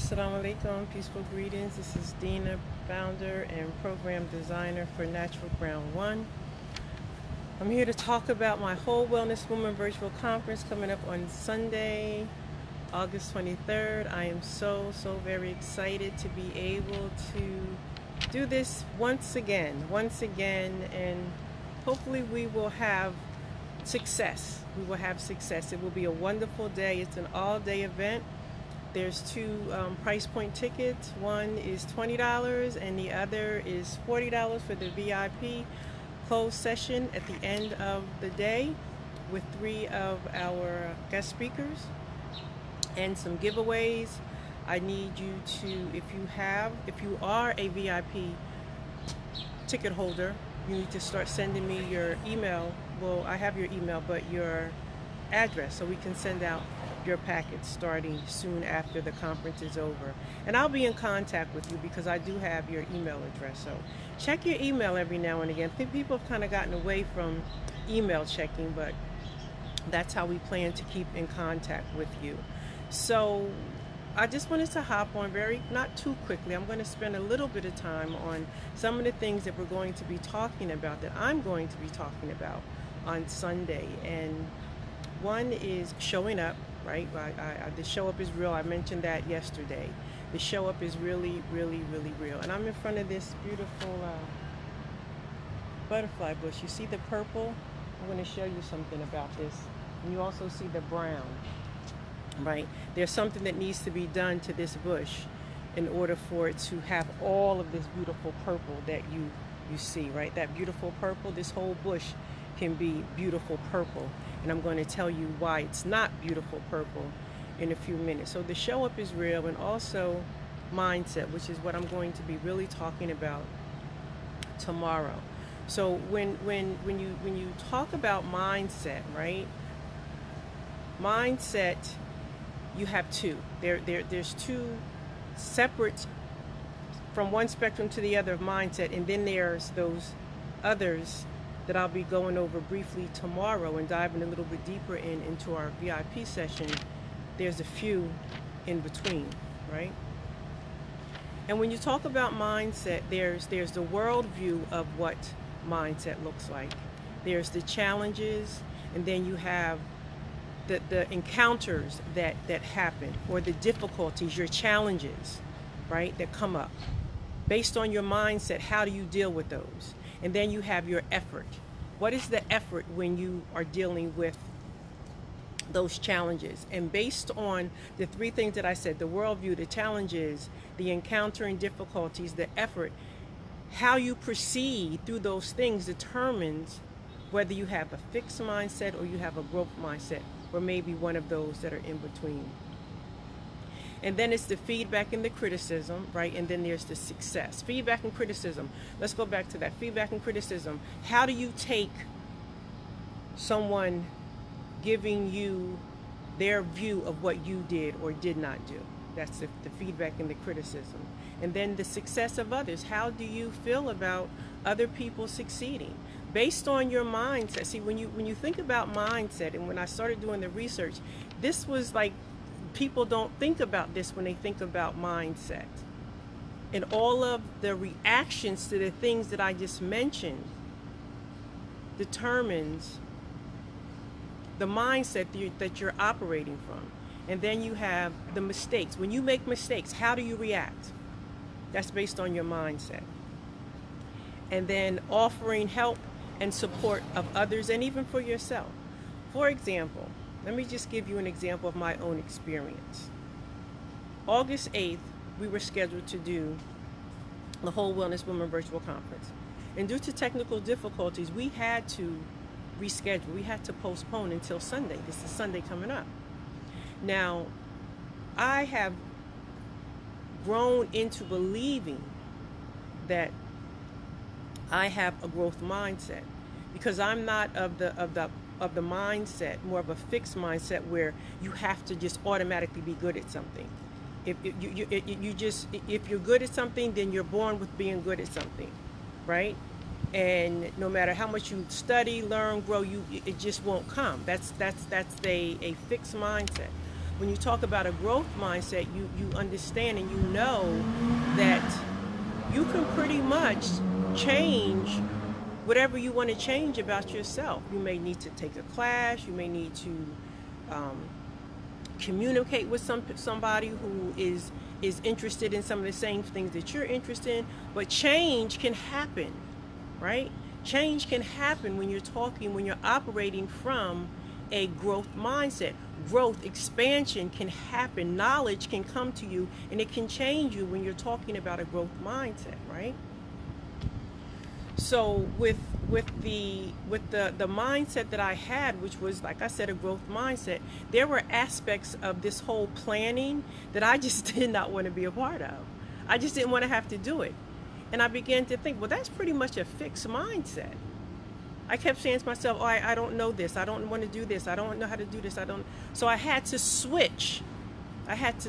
Assalamu alaikum, peaceful greetings. This is Dina, founder and program designer for Natural Ground One. I'm here to talk about my Whole Wellness Woman virtual conference coming up on Sunday, August 23rd. I am so very excited to be able to do this once again, and hopefully we will have success. It will be a wonderful day. It's an all-day event. There's two price point tickets. One is $20 and the other is $40 for the VIP closed session at the end of the day with 3 of our guest speakers and some giveaways. I need you to, if you are a VIP ticket holder, you need to start sending me your email. Well, I have your email, but your address, so we can send out your packets starting soon after the conference is over. And I'll be in contact with you because I do have your email address. So check your email every now and again. I think people have kind of gotten away from email checking, but that's how we plan to keep in contact with you. So I just wanted to hop on not too quickly. I'm going to spend a little bit of time on some of the things that we're going to be talking about, that I'm going to be talking about on Sunday. And one is showing up, right? The show up is real. I mentioned that yesterday. The show up is really real. And I'm in front of this beautiful butterfly bush. You see the purple? I'm going to show you something about this. And you also see the brown, right? There's something that needs to be done to this bush in order for it to have all of this beautiful purple that you see, right? That beautiful purple, this whole bush can be beautiful purple. And I'm going to tell you why it's not beautiful purple in a few minutes. So the show up is real, and also mindset, which is what I'm going to be really talking about tomorrow. So when you talk about mindset, right? Mindset, you have two. There's two separate from one spectrum to the other of mindset, and then there's those others that I'll be going over briefly tomorrow and diving a little bit deeper into our VIP session. There's a few in between, right? And when you talk about mindset, there's the worldview of what mindset looks like. There's the challenges, and then you have the encounters that happen, or the difficulties, your challenges, right, that come up. Based on your mindset, how do you deal with those? And then you have your effort. What is the effort when you are dealing with those challenges? And based on the 3 things that I said, the worldview, the challenges, the encountering difficulties, the effort, how you proceed through those things determines whether you have a fixed mindset or you have a growth mindset, or maybe one of those that are in between. And then it's the feedback and the criticism, right? And then there's the success. Feedback and criticism. Let's go back to that. Feedback and criticism. How do you take someone giving you their view of what you did or did not do? That's the feedback and the criticism. And then the success of others. How do you feel about other people succeeding? Based on your mindset. See, when you think about mindset, and when I started doing the research, this was like, people don't think about this when they think about mindset. And all of the reactions to the things that I just mentioned determines the mindset that you're operating from. And then you have the mistakes. When you make mistakes, how do you react? That's based on your mindset. And then offering help and support of others, and even for yourself. For example, let me just give you an example of my own experience. August 8th, we were scheduled to do the Whole Wellness Woman virtual conference. And due to technical difficulties, we had to reschedule. We had to postpone until Sunday. This is Sunday coming up. Now, I have grown into believing that I have a growth mindset, because I'm not of the mindset, more of a fixed mindset where you have to just automatically be good at something. If you're good at something, then you're born with being good at something, right? And no matter how much you study, learn, grow, it just won't come. That's a fixed mindset. when you talk about a growth mindset, you understand and you know that you can pretty much change whatever you want to change about yourself. You may need to take a class. You may need to communicate with somebody who is interested in some of the same things that you're interested in. But change can happen, right? Change can happen when you're operating from a growth mindset. Growth, expansion can happen. Knowledge can come to you, and it can change you when you're talking about a growth mindset, right? So with the mindset that I had, which was, like I said, a growth mindset, there were aspects of this whole planning that I just did not want to be a part of. I just didn't want to have to do it. And I began to think, well, that's pretty much a fixed mindset. I kept saying to myself, oh, I don't know this. I don't want to do this. I don't know how to do this. So I had to switch. I had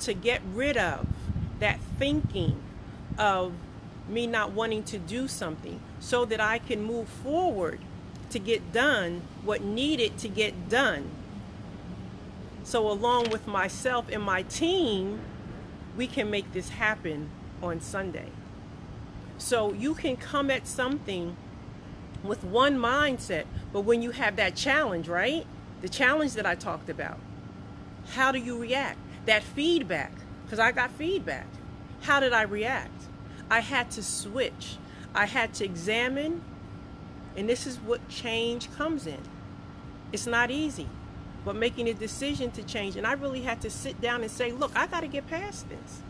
to get rid of that thinking of me not wanting to do something so that I can move forward to get done what needed to get done. So along with myself and my team, we can make this happen on Sunday. So you can come at something with one mindset, but when you have that challenge, right? The challenge that I talked about, how do you react? That feedback, because I got feedback. How did I react? I had to switch. I had to examine, and this is what change comes in. It's not easy, but making a decision to change. And I really had to sit down and say, look, I got to get past this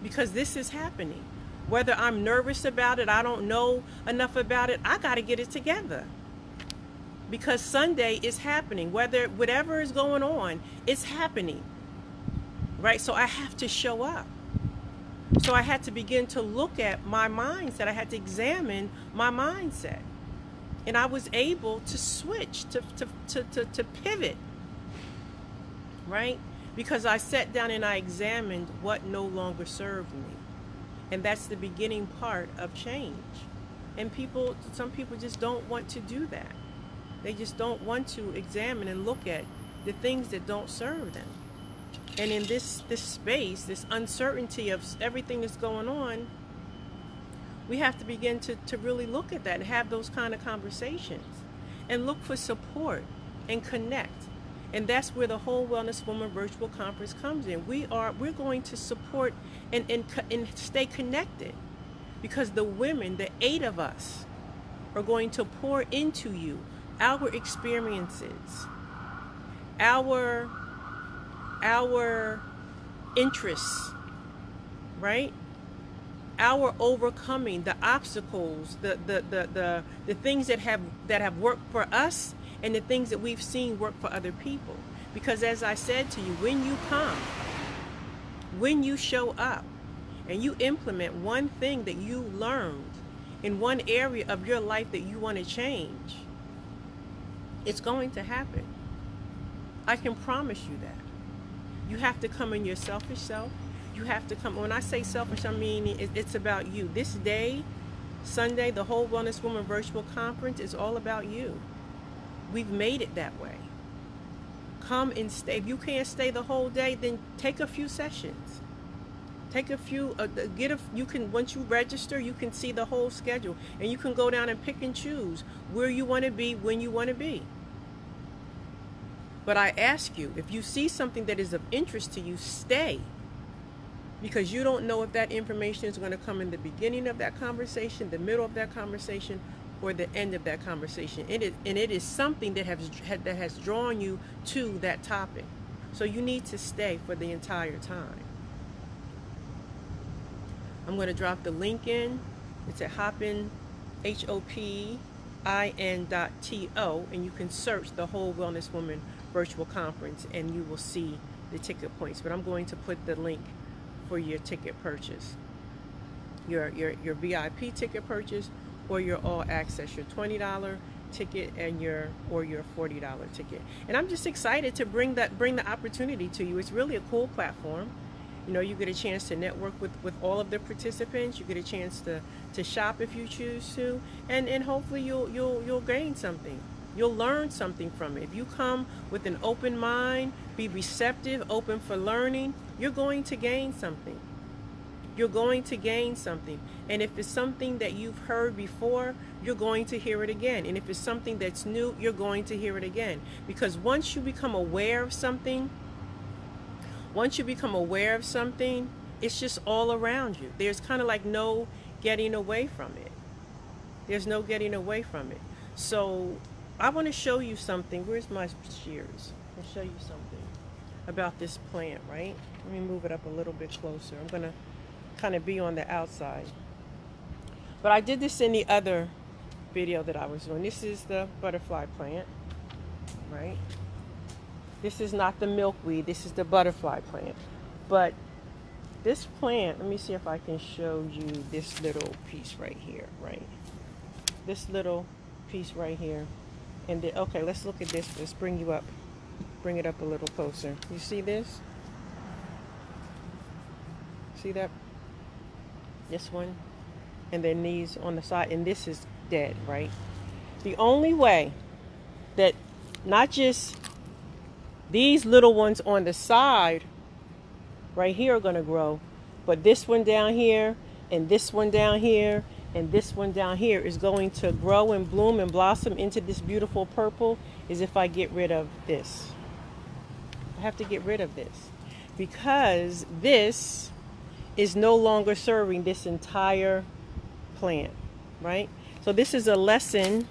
because this is happening. Whether I'm nervous about it, I don't know enough about it, I got to get it together. Because Sunday is happening. Whatever is going on, it's happening. Right? So I have to show up. So I had to begin to look at my mindset. I had to examine my mindset. And I was able to switch, to pivot. Right? Because I sat down and I examined what no longer served me. And that's the beginning part of change. And some people just don't want to do that. They just don't want to examine and look at the things that don't serve them. And in this space, this uncertainty of everything that's going on, we have to begin to really look at that and have those kind of conversations and look for support and connect. And that's where the Whole Wellness Woman Virtual Conference comes in. We're going to support and stay connected, because the women, the 8 of us, are going to pour into you our experiences, our interests, right? Our overcoming the obstacles, the things that have worked for us, and the things that we've seen work for other people. Because as I said to you, when you come, when you show up, and you implement one thing that you learned in one area of your life that you want to change, it's going to happen. I can promise you that. You have to come in your selfish self. You have to come. When I say selfish, I mean it's about you. This day, Sunday, the Whole Wellness Woman Virtual Conference is all about you. We've made it that way. Come and stay. If you can't stay the whole day, then take a few sessions. Take a few, you can, once you register, you can see the whole schedule, and you can go down and pick and choose where you want to be, when you want to be. But I ask you, if you see something that is of interest to you, stay. Because you don't know if that information is going to come in the beginning of that conversation, the middle of that conversation, or the end of that conversation. And it is something that has drawn you to that topic. So you need to stay for the entire time. I'm going to drop the link in. It's at Hopin, HOPIN.TO, and you can search the Whole Wellness Woman Virtual Conference, and you will see the ticket points. But I'm going to put the link for your ticket purchase, your VIP ticket purchase, or your all access, your $20 ticket and your $40 ticket. And I'm just excited to bring the opportunity to you. It's really a cool platform. You know, you get a chance to network with all of the participants. You get a chance to shop if you choose to, and hopefully you'll gain something You'll learn something from it. If you come with an open mind, be receptive, open for learning, you're going to gain something. You're going to gain something. And if it's something that you've heard before, you're going to hear it again. And if it's something that's new, you're going to hear it again. Because once you become aware of something, it's just all around you. There's kind of like no getting away from it. There's no getting away from it. So I want to show you something. Where's my shears? I'll show you something about this plant, right? Let me move it up a little bit closer. I'm going to kind of be on the outside. But I did this in the other video that I was doing. This is the butterfly plant, right? This is not the milkweed. This is the butterfly plant. But this plant, let me see if I can show you this little piece right here, right? This little piece right here. And then, okay, let's look at this. Let's bring it up a little closer. You see this? See that? This one, and then these on the side, and this is dead, right? The only way that not just these little ones on the side right here are going to grow, but this one down here, and this one down here, and this one down here is going to grow and bloom and blossom into this beautiful purple, is if I get rid of this. I have to get rid of this because this is no longer serving this entire plant, right? So this is a lesson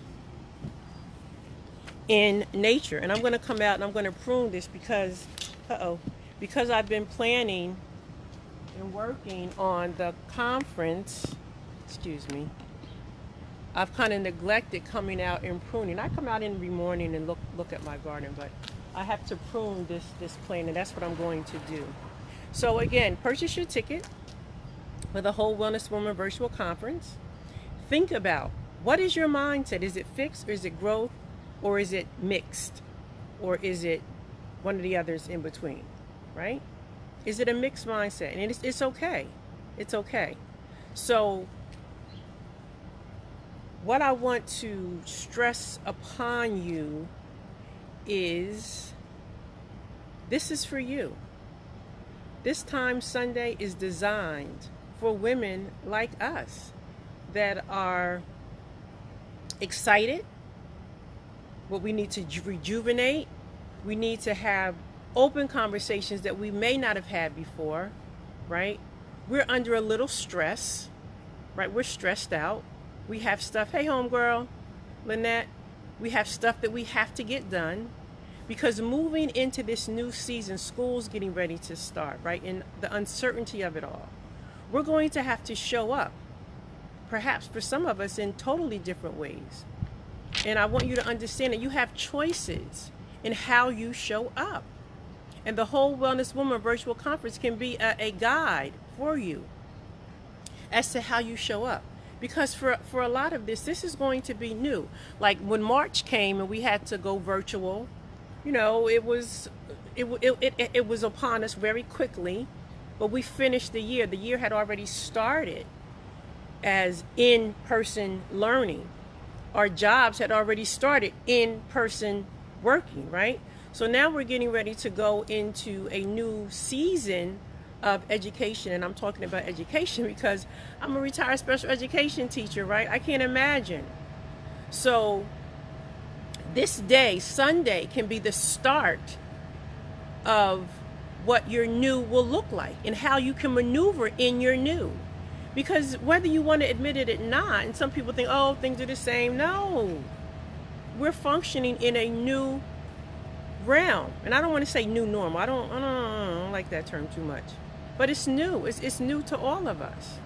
in nature. And I'm going to come out and I'm going to prune this because, because I've been planning and working on the conference, excuse me, I've kind of neglected coming out and pruning. I come out every morning and look at my garden, but I have to prune this plant, and that's what I'm going to do. So again, purchase your ticket for the Whole Wellness Woman Virtual Conference. Think about, what is your mindset? Is it fixed, or is it growth, or is it mixed, or is it one of the others in between, right? Is it a mixed mindset? And it's okay. It's okay. So what I want to stress upon you is this is for you. This time Sunday is designed for women like us that are excited. What we need to rejuvenate. We need to have open conversations that we may not have had before, right? We're under a little stress, right? We're stressed out. We have stuff. Hey, homegirl, Lynette. We have stuff that we have to get done. Because moving into this new season, school's getting ready to start, right? And the uncertainty of it all. We're going to have to show up, perhaps for some of us in totally different ways. And I want you to understand that you have choices in how you show up. And the Whole Wellness Woman Virtual Conference can be a guide for you as to how you show up. Because for a lot of this is going to be new. Like when March came and we had to go virtual, you know, it was upon us very quickly, but we finished the year. The year had already started as in-person learning. Our jobs had already started in-person working, right? So now we're getting ready to go into a new season of education. And I'm talking about education because I'm a retired special education teacher, right? I can't imagine. So this day, Sunday, can be the start of what your new will look like and how you can maneuver in your new. Because whether you want to admit it or not, and some people think, oh, things are the same. No, we're functioning in a new realm. And I don't want to say new normal. I don't like that term too much. But it's new. It's new to all of us.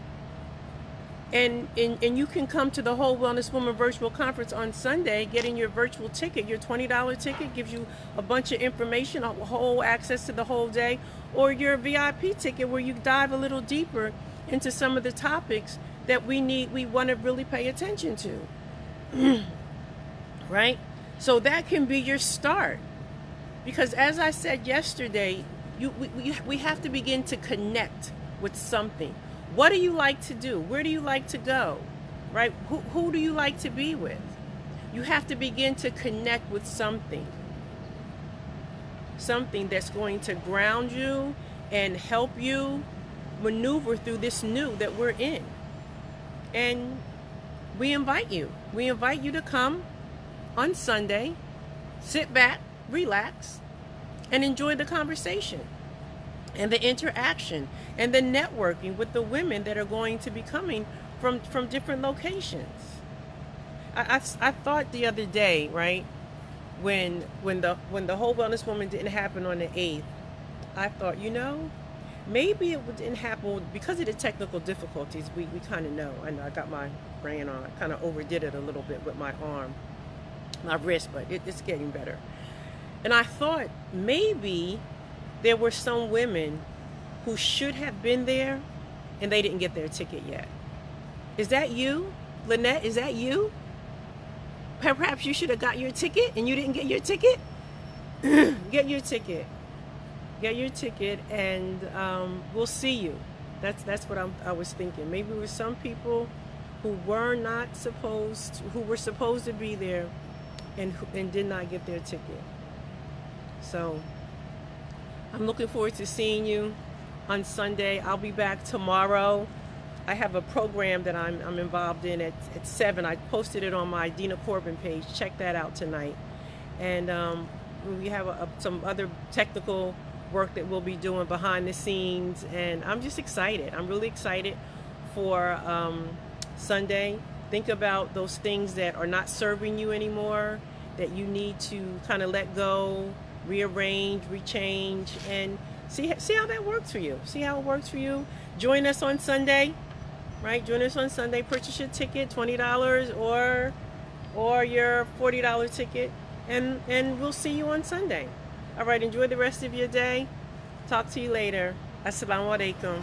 And you can come to the Whole Wellness Woman Virtual Conference on Sunday, getting your virtual ticket. Your $20 ticket gives you a bunch of information, a whole access to the whole day, or your VIP ticket where you dive a little deeper into some of the topics that we want to really pay attention to. Right? So that can be your start. Because as I said yesterday, we have to begin to connect with something. What do you like to do? Where do you like to go? Right? Who do you like to be with? You have to begin to connect with something that's going to ground you and help you maneuver through this new that we're in. And we invite you to come on Sunday, sit back, relax, and enjoy the conversation and the interaction and the networking with the women that are going to be coming from different locations. I thought the other day, right, when the whole Wellness Woman didn't happen on the 8th, I thought, maybe it didn't happen because of the technical difficulties. We kind of know. I know I got my brain on. I kind of overdid it a little bit with my arm, my wrist, but it's getting better. And I thought maybe there were some women who should have been there and they didn't get their ticket yet. Is that you, Lynette? Is that you? Perhaps you should have got your ticket and you didn't get your ticket. Get your ticket. Get your ticket, and we'll see you. That's what I was thinking. Maybe it was some people who were supposed to be there, and did not get their ticket. So I'm looking forward to seeing you on Sunday. I'll be back tomorrow. I have a program that I'm involved in at 7. I posted it on my Dina Corbin page. Check that out tonight. And we have some other technical work that we'll be doing behind the scenes. And I'm just excited. I'm really excited for Sunday. Think about those things that are not serving you anymore, that you need to kind of let go, rearrange, rechange, and see how that works for you. See how it works for you. Join us on Sunday. Right, join us on Sunday. Purchase your ticket, $20 or your $40 ticket, and we'll see you on Sunday. All right, enjoy the rest of your day. Talk to you later. Assalamu alaikum.